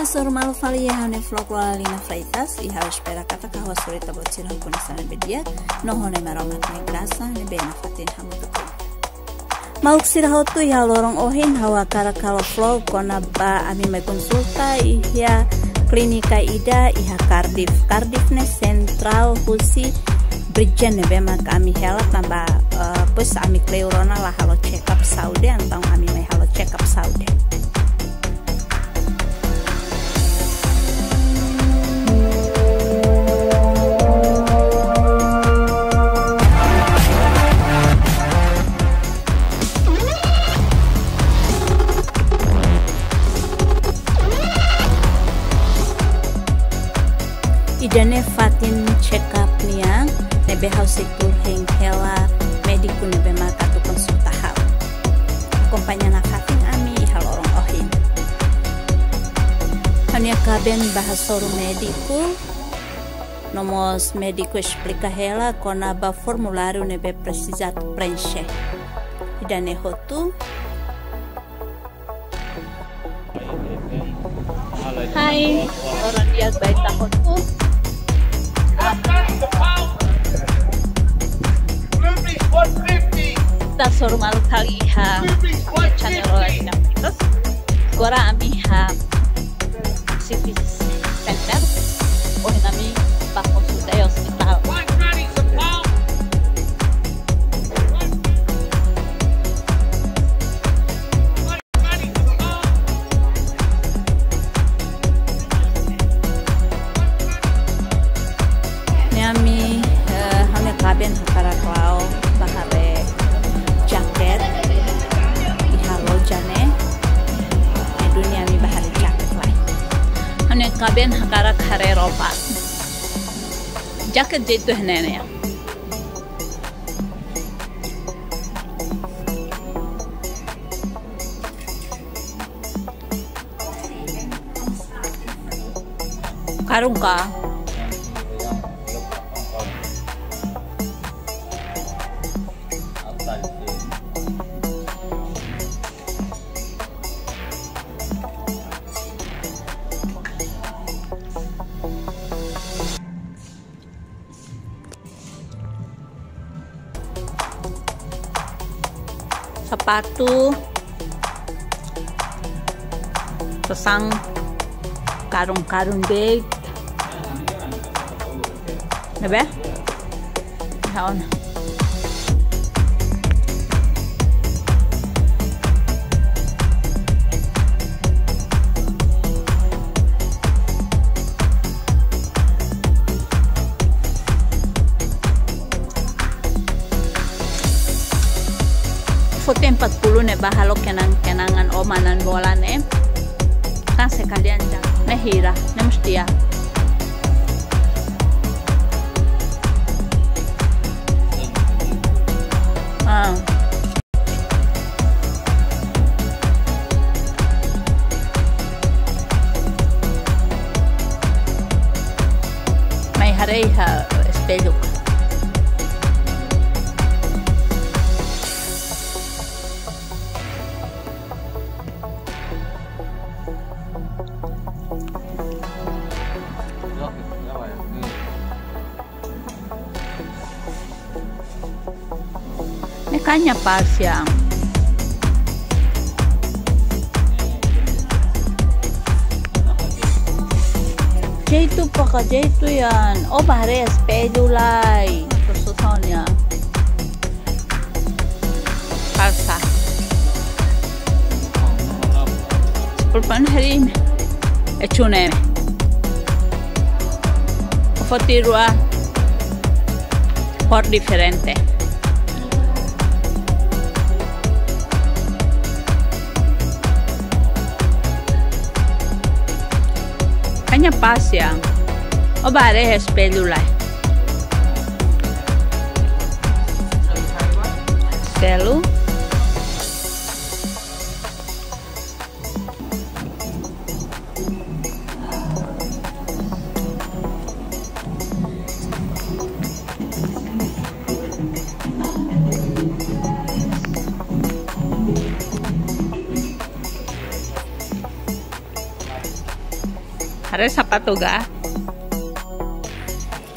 Normal valia hane vlog la lina freitas I ha espera kata kahwa solita bocil hakuna sana bedia no hone maromat ne grasa ne bena fatin hamu betul. Mauk sirahotu ya lorong ohin hawa kara kalau vlog kona ba ami mai konsulta ihya klinika ida iha Cardiff ne central husi Bridgen ne bema kami hela tamba pus ami kleurona lah halo check up Saudi antang ami mai halo check up Saudi. Idane fatin check up niang nebe house tur heng hela mediku nebe maka tu konsulta hau kompanya na fatin ami halorong ohin hanya kaben bahasoro mediku nomos mediku explica hela kona ba formulário nebe precisa preencher idane hotu. Hai orang dia baik takutku kita normal kali ha channel lain yang terus gora ami ha CT center oh nami pak konsulta hospital kaben hakara klau bahare jaket ihalo jane dunia mi bahare jaket lai hane kaben hakara khare ropa jaket jetu henene ya karung ka sepatu pasang karung-karung bag nebe haon Foto 40 ne bahalo kenangan omanan bola ne kan sekalian jang ne hira ne mustia mai harei ha espelho kanya pasiang jaitu paka jaitu yan oh bahare espedulai sususonya palsa pulpan hari echune fotirua por diferente kanya pasiang o bare espelho lai selu Hare sapato ga.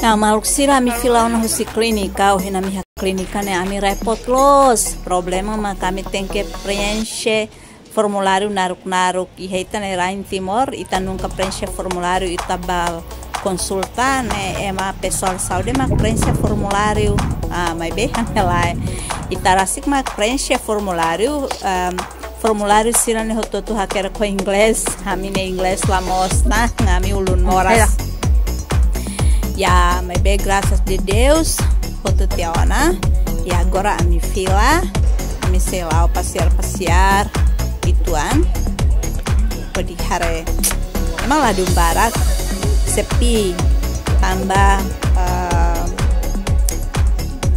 Nah, maluk sila mi filau na husi klinika, o hina mi klinika ne ami repot los. Problema ma kami tengke preenche formulário naruk-naruk e heita ne Rain Timor ita nunca preenche formulário itabal consultar né ma pessoal saúde ma preenche formulário mas bem lá itarasik ma preenche formulário formulário sira ne hototo hakera ko inglês hamine inglês la mostra ngami ulun moras ya mas bem graças de Deus hototeona e agora a mi fila a mi sei lá passear ituan podi hare emang ladung barat sepi tambah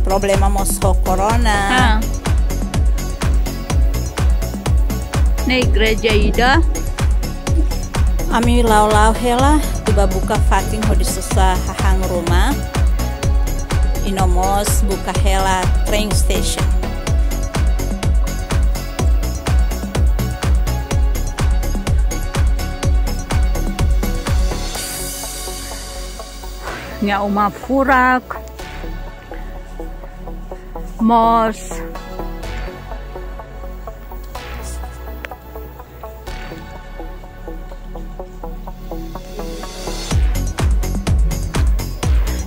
problema mosko corona Na igreja ida ami lau hela tiba buka fating hodi susah hahang rumah inomos buka hela train station nya uma furak mos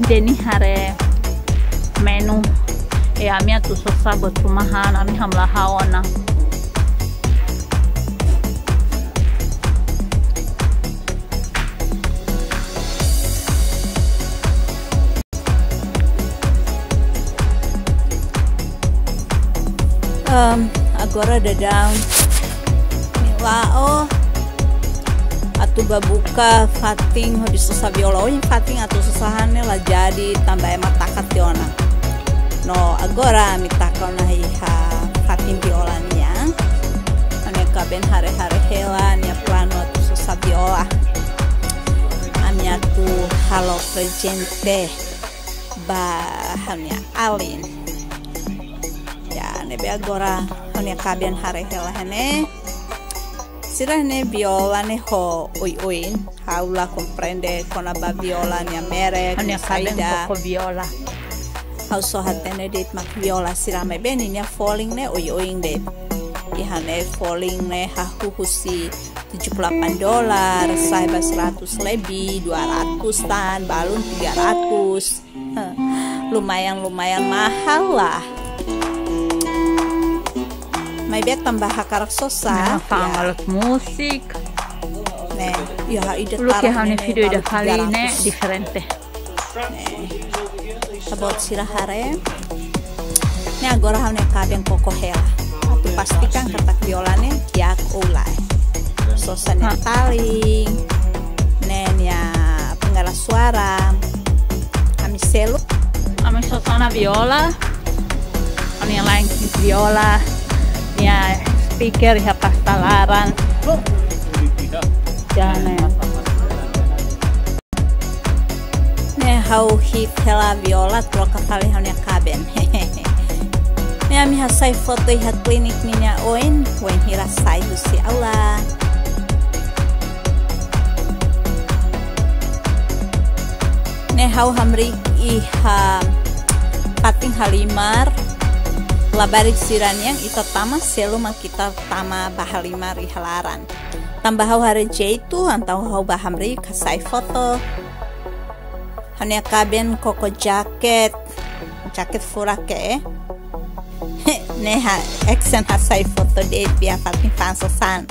deni hare menu ami atu sosa buat rumahan ami hamla hawana agora dadang milao atu babuka fating hodi susah viola yang fating atu susahannya lah jadi tambah emat takat tiona no agora mitakau nahi ha fating viola nia aneka ben hare-hare hela nia plano atu susah viola ami atu halo presente bahannya alin nebe agora honia kabian hare hela hene sira ne viola ne ho oin haula comprende con la viola ne mere honia saida ko viola how so hatene det mak viola sira me beni ne falling ne oin det ihane falling ne ha husi $78 saiba 100 lebih 200 tan balun 300 lumayan mahal lah may bet tambah hakarak sosa alat musik ne ya ide lu ke hane video ida kali ne diferente sabot sira hare ne agora hane kaben koko hela atu pastikan katak violane kiak ulai sosa ne taling ne nya penggaras suara ami selu ami sosana viola ami lain viola ya speaker ya pastalaran jangan ne how hit hela viola troca kali hanya kaben ne ami hasai foto ya klinik ninya oin wen hira sai husi aula ne how hamri iha pating halimar labarik siran yang itu tama selu kita tama bahalimar ihalaran tambah hau hari jaitu antau hau bahamri kasai foto hanya kaben koko jaket furake neha eksen hasai foto date biar fatin fansosan